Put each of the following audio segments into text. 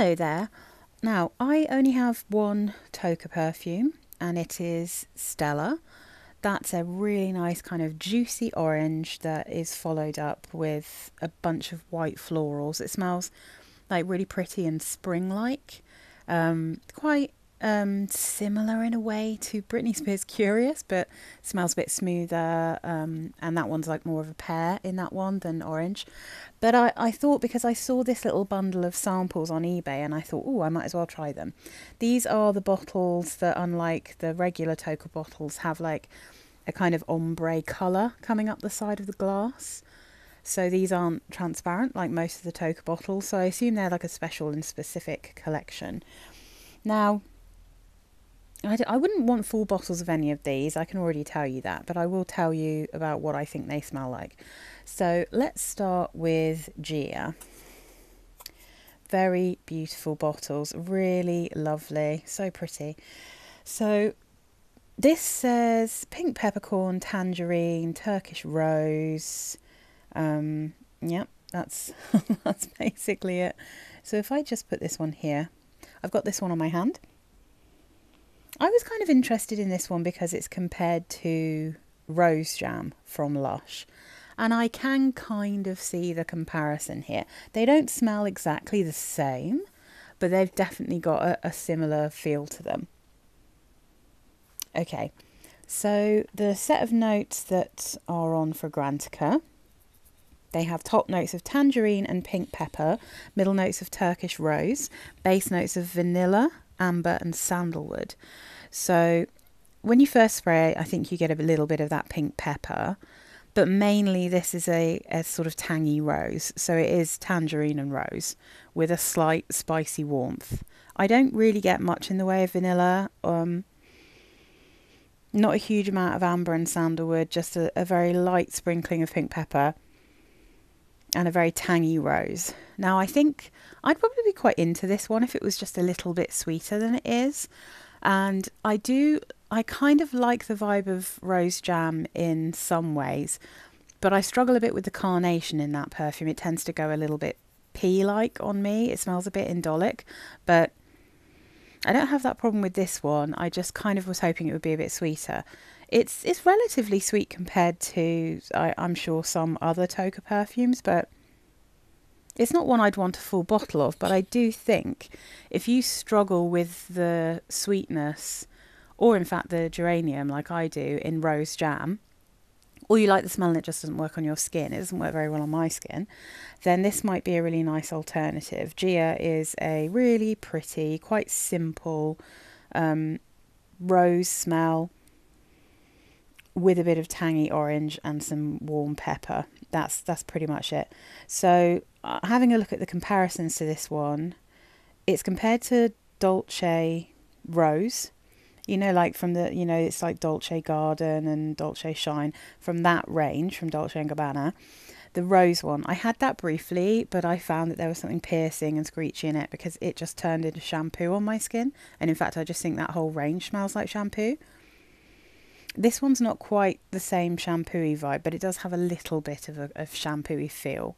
Hello there. Now, I only have one Tocca perfume, and it is Stella. That's a really nice kind of juicy orange that is followed up with a bunch of white florals. It smells like really pretty and spring-like. Quite similar in a way to Britney Spears' Curious, but smells a bit smoother. And that one's like more of a pear in that one than orange. But I thought, because I saw this little bundle of samples on eBay, and I thought, oh, I might as well try them. These are the bottles that, unlike the regular Tocca bottles, have like a kind of ombre colour coming up the side of the glass. So these aren't transparent like most of the Tocca bottles. So I assume they're like a special and specific collection. Now, I wouldn't want full bottles of any of these, I can already tell you that, but I will tell you about what I think they smell like. So let's start with Gia. Very beautiful bottles, really lovely, so pretty. So this says pink peppercorn, tangerine, Turkish rose. Yep, that's that's basically it. So if I just put this one here, I've got this one on my hand. I was kind of interested in this one because it's compared to Rose Jam from Lush. And I can kind of see the comparison here. They don't smell exactly the same, but they've definitely got a similar feel to them. Okay, so the set of notes that are on Fragrantica, they have top notes of tangerine and pink pepper, middle notes of Turkish rose, base notes of vanilla, amber and sandalwood. So when you first spray, I think you get a little bit of that pink pepper, but mainly this is a sort of tangy rose. So it is tangerine and rose with a slight spicy warmth. I don't really get much in the way of vanilla. Not a huge amount of amber and sandalwood, just a very light sprinkling of pink pepper and a very tangy rose. Now I think I'd probably be quite into this one if it was just a little bit sweeter than it is. And I kind of like the vibe of Rose Jam in some ways, but I struggle a bit with the carnation in that perfume. It tends to go a little bit pea-like on me. It smells a bit indolic, but I don't have that problem with this one. I just kind of was hoping it would be a bit sweeter. It's relatively sweet compared to, I'm sure, some other Tocca perfumes, but it's not one I'd want a full bottle of. But I do think if you struggle with the sweetness, or in fact the geranium like I do in Rose Jam, or you like the smell and it just doesn't work on your skin, it doesn't work very well on my skin, then this might be a really nice alternative. Gia is a really pretty, quite simple rose smell with a bit of tangy orange and some warm pepper. That's pretty much it. So having a look at the comparisons to this one, it's compared to Dolce Rose. You know, like from the, it's like Dolce Garden and Dolce Shine, from that range, from Dolce & Gabbana. The rose one, I had that briefly, but I found that there was something piercing and screechy in it because it just turned into shampoo on my skin. And in fact, I just think that whole range smells like shampoo. This one's not quite the same shampoo-y vibe, but it does have a little bit of a shampoo-y feel.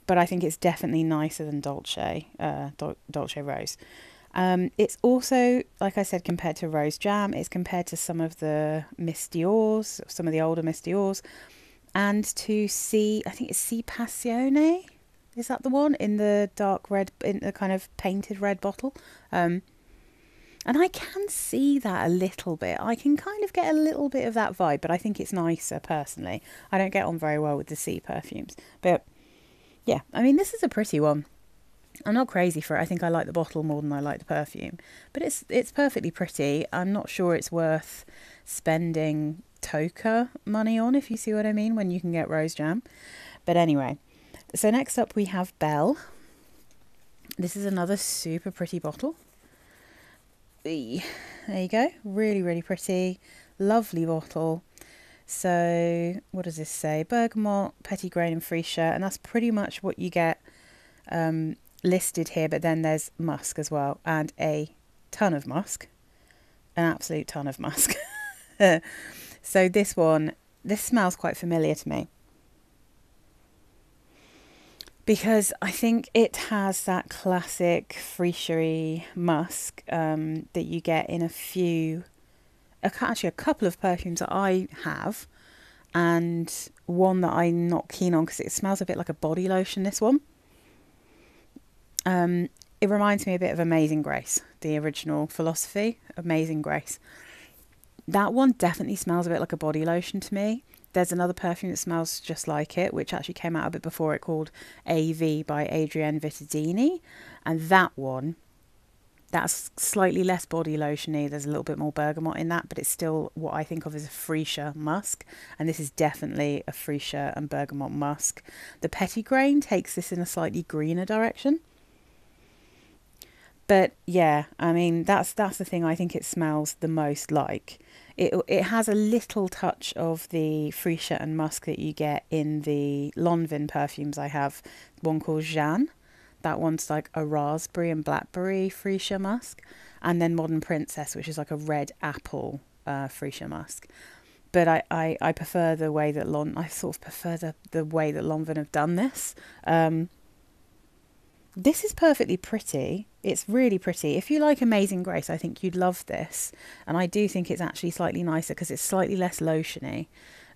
But I think it's definitely nicer than Dolce Rose. It's also, like I said, compared to Rose Jam. It's compared to some of the Miss Dior's, some of the older Miss Dior's, and to I think it's C Passione. Is that the one in the dark red, in the kind of painted red bottle? And I can see that a little bit. I can kind of get a little bit of that vibe, but I think it's nicer personally. I don't get on very well with the C perfumes. But yeah, I mean, this is a pretty one. I'm not crazy for it. I think I like the bottle more than I like the perfume. But it's perfectly pretty. I'm not sure it's worth spending Tocca money on, if you see what I mean, when you can get Rose Jam. But anyway, so next up we have Belle. This is another super pretty bottle. There you go. Really, really pretty. Lovely bottle. So what does this say? Bergamot, petitgrain and freesia. And that's pretty much what you get listed here. But then there's musk as well. And a ton of musk. An absolute ton of musk. So this smells quite familiar to me. because I think it has that classic Frischery musk that you get in a few, actually a couple of perfumes that I have, and one that I'm not keen on because it smells a bit like a body lotion, this one. It reminds me a bit of Amazing Grace, the original Philosophy, Amazing Grace. That one definitely smells a bit like a body lotion to me. There's another perfume that smells just like it, which actually came out a bit before it, called AV by Adrienne Vittadini. And that one, that's slightly less body lotiony. There's a little bit more bergamot in that, but it's still what I think of as a Freesia musk. And this is definitely a Freesia and bergamot musk. The Petitgrain takes this in a slightly greener direction. But yeah, I mean, that's the thing I think it smells the most like. It has a little touch of the freesia and musk that you get in the Lanvin perfumes I have. One called Jeanne. That one's like a raspberry and blackberry freesia musk. And then Modern Princess, which is like a red apple freesia musk. But I prefer the way that I sort of prefer the way that Lanvin have done this. This is perfectly pretty. It's really pretty. If you like Amazing Grace, I think you'd love this. And I do think it's actually slightly nicer because it's slightly less lotiony.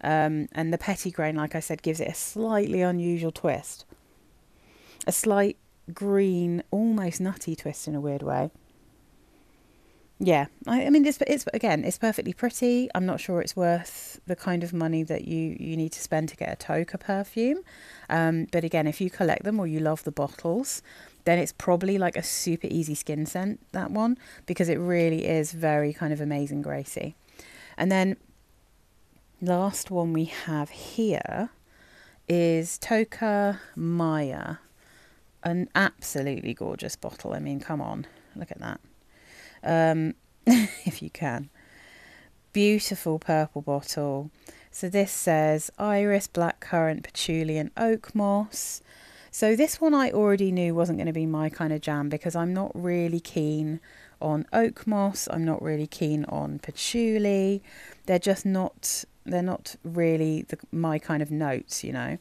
And the Petitgrain, like I said, gives it a slightly unusual twist. A slight green, almost nutty twist in a weird way. Yeah, I mean, it's perfectly pretty. I'm not sure it's worth the kind of money that you need to spend to get a Tocca perfume. But again, if you collect them or you love the bottles, then it's probably like a super easy skin scent, that one, because it really is very kind of Amazing Gracey. And then last one we have here is Tocca Maya. An absolutely gorgeous bottle. I mean, come on, look at that. If you can. Beautiful purple bottle. So this says iris, blackcurrant, patchouli and oak moss. So this one I already knew wasn't going to be my kind of jam because I'm not really keen on oak moss. I'm not really keen on patchouli. They're just not, they're not really my kind of notes, you know.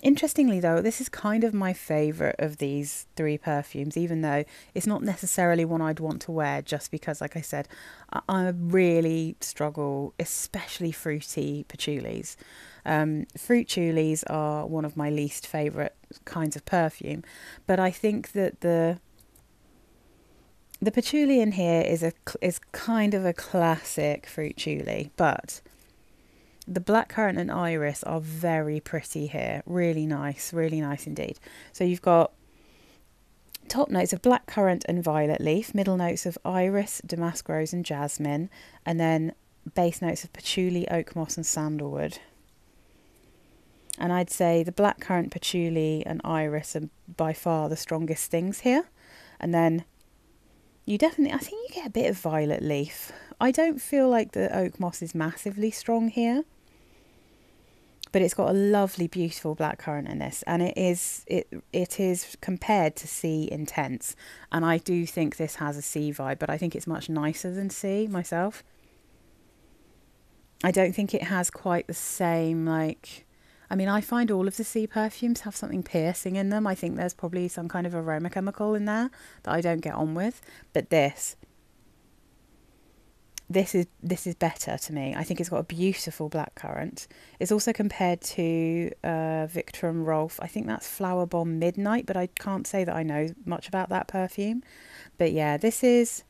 Interestingly though, this is kind of my favourite of these three perfumes, even though it's not necessarily one I'd want to wear just because, like I said, I really struggle, especially fruity patchoulis. Fruit choulis are one of my least favourite kinds of perfume, but I think that the patchouli in here is kind of a classic fruit chouli, but the blackcurrant and iris are very pretty here. Really nice indeed. So you've got top notes of blackcurrant and violet leaf, middle notes of iris, damask rose and jasmine, and then base notes of patchouli, oak moss and sandalwood. And I'd say the blackcurrant, patchouli and iris are by far the strongest things here. And then I think you get a bit of violet leaf. I don't feel like the oak moss is massively strong here, but it's got a lovely, beautiful blackcurrant in this, and it is compared to C intense, and I do think this has a C vibe, but I think it's much nicer than C myself. I don't think it has quite the same, like, I mean, I find all of the C perfumes have something piercing in them. I think there's probably some kind of aroma chemical in there that I don't get on with, but this is better to me. I think it's got a beautiful blackcurrant. It's also compared to Victor and Rolf. I think that's Flower Bomb Midnight, but I can't say that I know much about that perfume. But yeah, it's a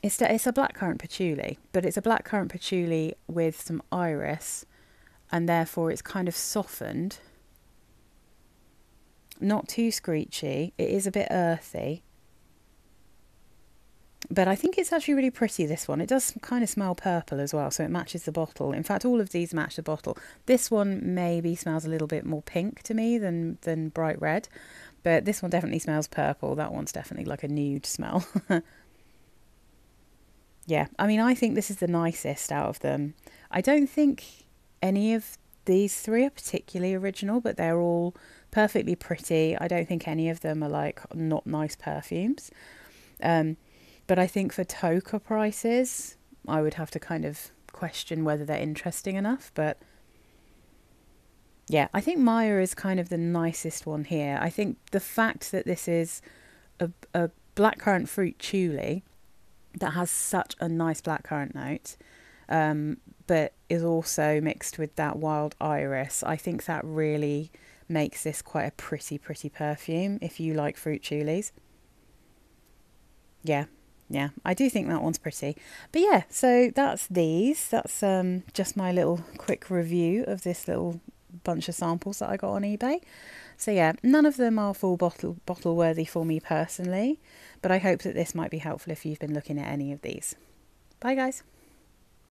blackcurrant patchouli, but it's a blackcurrant patchouli with some iris, and therefore it's kind of softened. Not too screechy. It is a bit earthy. But I think it's actually really pretty, this one. It does kind of smell purple as well, so it matches the bottle. In fact, all of these match the bottle. This one maybe smells a little bit more pink to me than bright red. But this one definitely smells purple. That one's definitely like a nude smell. Yeah, I mean, I think this is the nicest out of them. I don't think any of these three are particularly original, but they're all perfectly pretty. I don't think any of them are like not nice perfumes. But I think for Tocca prices, I would have to kind of question whether they're interesting enough. But Yeah, I think Maya is kind of the nicest one here. I think the fact that this is a blackcurrant fruit chuli that has such a nice blackcurrant note, but is also mixed with that wild iris. I think that really makes this quite a pretty perfume if you like fruit chulis. Yeah, yeah, I do think that one's pretty. But yeah, so that's these. That's just my little quick review of this little bunch of samples that I got on eBay. So yeah, none of them are full bottle worthy for me personally, but I hope that this might be helpful if you've been looking at any of these. Bye guys.